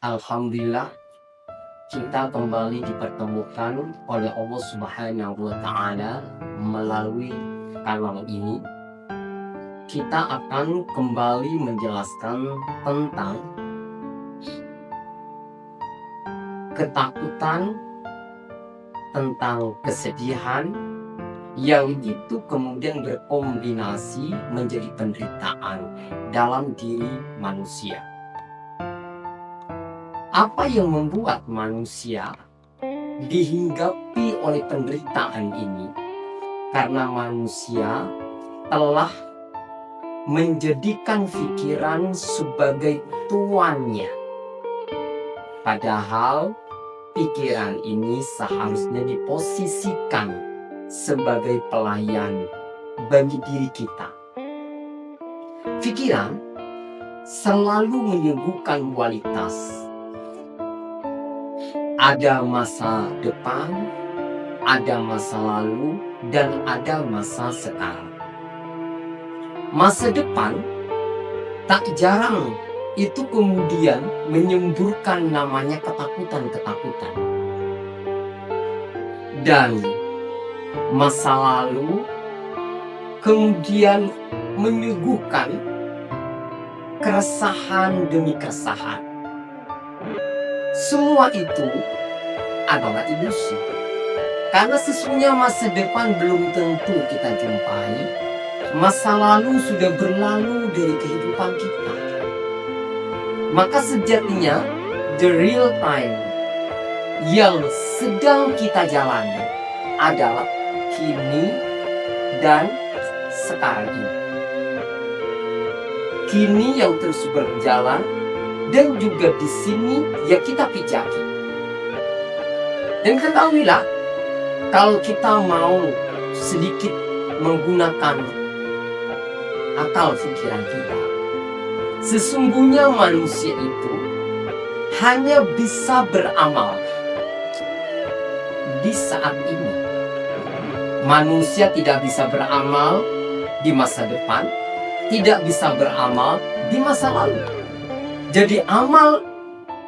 Alhamdulillah, kita kembali dipertemukan oleh Allah Subhanahu wa Ta'ala melalui kanal ini. Kita akan kembali menjelaskan tentang ketakutan, tentang kesedihan yang itu kemudian berkombinasi menjadi penderitaan dalam diri manusia. Apa yang membuat manusia dihinggapi oleh penderitaan ini? Karena manusia telah menjadikan pikiran sebagai tuannya. Padahal pikiran ini seharusnya diposisikan sebagai pelayan bagi diri kita. Pikiran selalu menyuguhkan kualitas. Ada masa depan, ada masa lalu, dan ada masa sekarang. Masa depan tak jarang itu kemudian menyemburkan namanya ketakutan-ketakutan. Dan masa lalu kemudian menyuguhkan keresahan demi keresahan. Semua itu adalah ilusi. Karena sesungguhnya masa depan belum tentu kita jumpai. Masa lalu sudah berlalu dari kehidupan kita. Maka sejatinya the real time yang sedang kita jalani adalah kini dan sekarang ini. Kini yang terus berjalan, dan juga di sini ya kita pijaki. Dan ketahuilah, kalau kita mau sedikit menggunakan akal pikiran kita, sesungguhnya manusia itu hanya bisa beramal di saat ini. Manusia tidak bisa beramal di masa depan, tidak bisa beramal di masa lalu. Jadi amal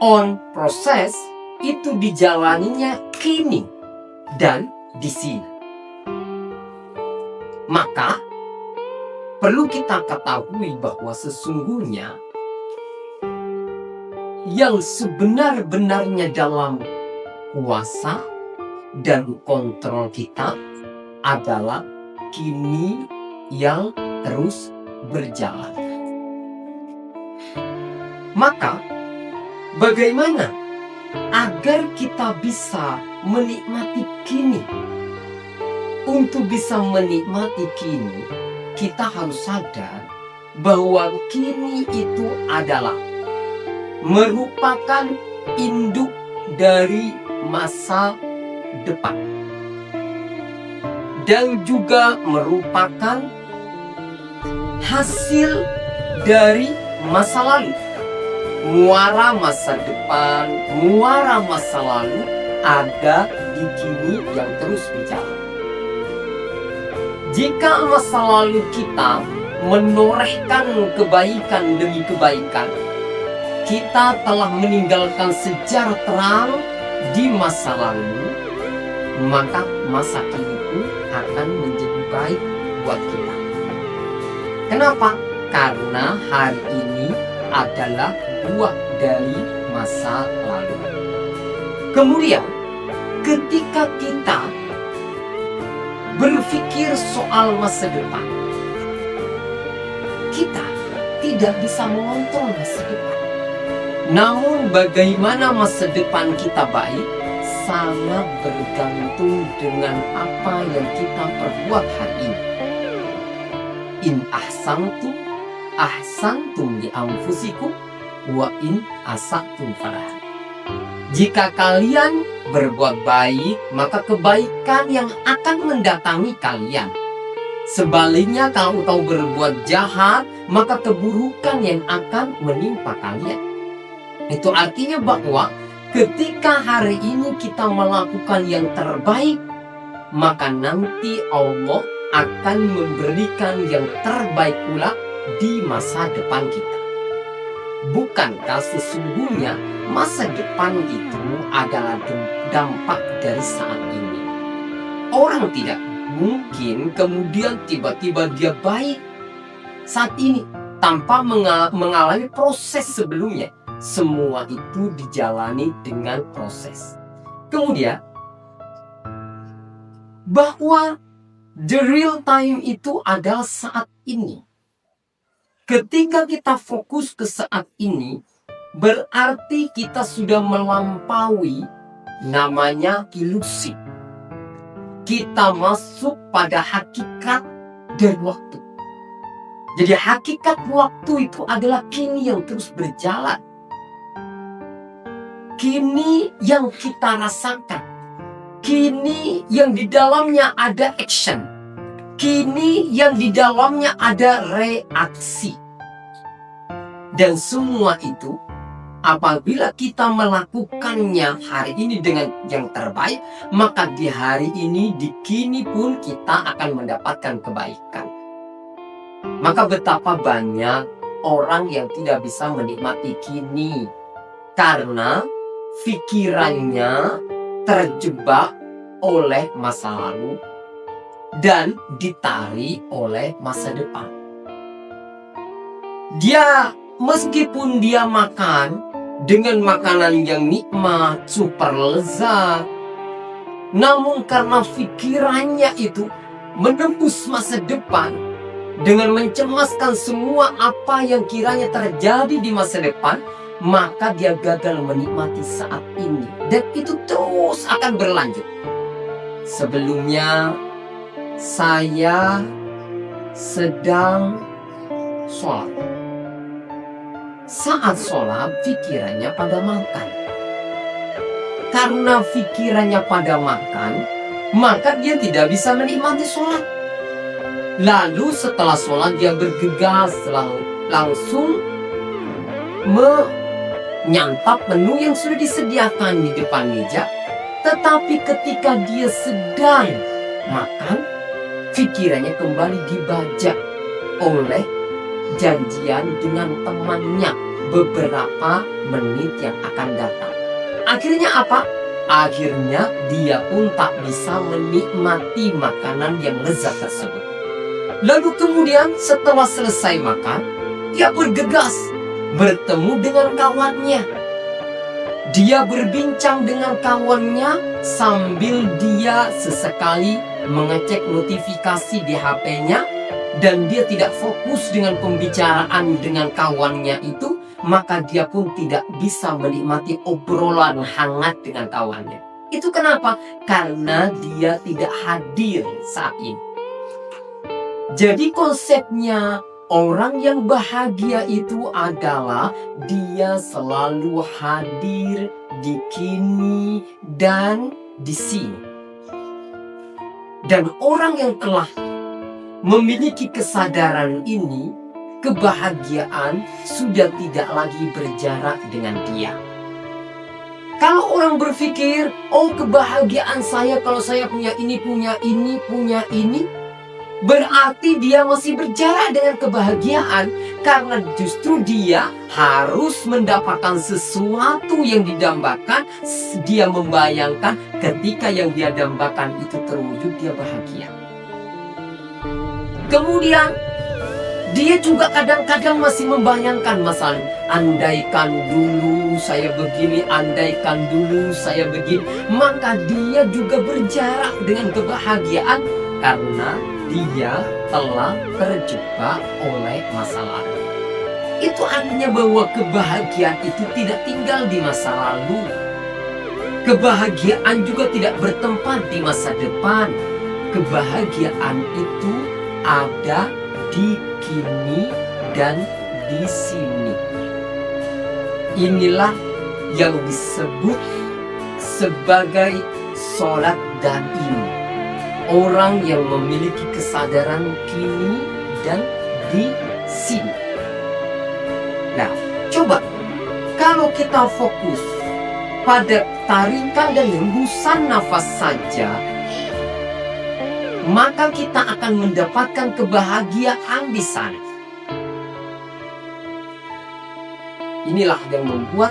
on proses itu dijalaninya kini dan di sini. Maka perlu kita ketahui bahwa sesungguhnya yang sebenar-benarnya dalam kuasa dan kontrol kita adalah kini yang terus berjalan. Maka, bagaimana agar kita bisa menikmati kini? Untuk bisa menikmati kini, kita harus sadar bahwa kini itu adalah merupakan induk dari masa depan. Dan juga merupakan hasil dari masa lalu. Muara masa depan, muara masa lalu ada di kini yang terus berjalan. Jika masa lalu kita menorehkan kebaikan demi kebaikan, kita telah meninggalkan sejarah terang di masa lalu, maka masa kini pun akan menjadi baik buat kita. Kenapa? Karena hari ini adalah buah dari masa lalu. Kemudian, ketika kita berpikir soal masa depan, kita tidak bisa mengontrol masa depan. Namun bagaimana masa depan kita baik sangat bergantung dengan apa yang kita perbuat hari ini. In ahsantum ahsantum li anfusikum wa in asatum falah. Jika kalian berbuat baik, maka kebaikan yang akan mendatangi kalian. Sebaliknya kalau kau berbuat jahat, maka keburukan yang akan menimpa kalian. Itu artinya bahwa ketika hari ini kita melakukan yang terbaik, maka nanti Allah akan memberikan yang terbaik pula di masa depan kita. Bukankah sesungguhnya masa depan itu adalah dampak dari saat ini? Orang tidak mungkin kemudian tiba-tiba dia baik saat ini tanpa mengalami proses sebelumnya. Semua itu dijalani dengan proses. Kemudian, bahwa the real time itu adalah saat ini. Ketika kita fokus ke saat ini, berarti kita sudah melampaui namanya ilusi. Kita masuk pada hakikat dari waktu. Jadi hakikat waktu itu adalah kini yang terus berjalan. Kini yang kita rasakan. Kini yang di dalamnya ada action. Kini yang di dalamnya ada reaksi. Dan semua itu apabila kita melakukannya hari ini dengan yang terbaik, maka di hari ini, di kini pun kita akan mendapatkan kebaikan. Maka betapa banyak orang yang tidak bisa menikmati kini karena pikirannya terjebak oleh masa lalu dan ditarik oleh masa depan. Meskipun dia makan dengan makanan yang nikmat, super lezat, namun karena pikirannya itu menembus masa depan dengan mencemaskan semua apa yang kiranya terjadi di masa depan, maka dia gagal menikmati saat ini. Dan itu terus akan berlanjut. Sebelumnya saya sedang sholat. Saat sholat pikirannya pada makan. Karena pikirannya pada makan, maka dia tidak bisa menikmati sholat. Lalu setelah sholat dia bergegas langsung menyantap menu yang sudah disediakan di depan meja. Tetapi ketika dia sedang makan, pikirannya kembali dibajak oleh janjian dengan temannya beberapa menit yang akan datang. Akhirnya apa? Akhirnya dia pun tak bisa menikmati makanan yang lezat tersebut. Lalu kemudian setelah selesai makan, dia bergegas bertemu dengan kawannya. Dia berbincang dengan kawannya sambil dia sesekali mengecek notifikasi di HP-nya. Dan dia tidak fokus dengan pembicaraan dengan kawannya itu, maka dia pun tidak bisa menikmati obrolan hangat dengan kawannya. Itu kenapa? Karena dia tidak hadir saat ini. Jadi konsepnya orang yang bahagia itu adalah dia selalu hadir di kini dan di sini. Dan orang yang telah memiliki kesadaran ini, kebahagiaan sudah tidak lagi berjarak dengan dia. Kalau orang berpikir, oh kebahagiaan saya kalau saya punya ini, punya ini, berarti dia masih berjarak dengan kebahagiaan. Karena justru dia harus mendapatkan sesuatu yang didambakan. Dia membayangkan ketika yang dia dambakan itu terwujud, dia bahagia. Kemudian dia juga kadang-kadang masih membayangkan masa lalu. Andaikan dulu saya begini, andaikan dulu saya begini. Maka dia juga berjarak dengan kebahagiaan karena dia telah terjebak oleh masa lalu. Itu artinya bahwa kebahagiaan itu tidak tinggal di masa lalu. Kebahagiaan juga tidak bertempat di masa depan. Kebahagiaan itu ada di kini dan di sini. Inilah yang disebut sebagai sholat daim. Orang yang memiliki kesadaran kini dan di sini. Nah, coba kalau kita fokus pada tarikan dan hembusan nafas saja, maka kita akan mendapatkan kebahagiaan di sana. inilah yang membuat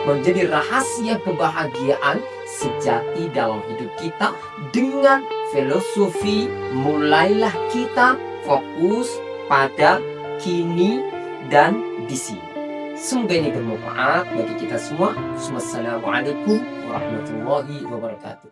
menjadi rahasia kebahagiaan sejati dalam hidup kita. Dengan filosofi, mulailah kita fokus pada kini dan di sini. Semoga ini bermanfaat bagi kita semua. Wassalamualaikum warahmatullahi wabarakatuh.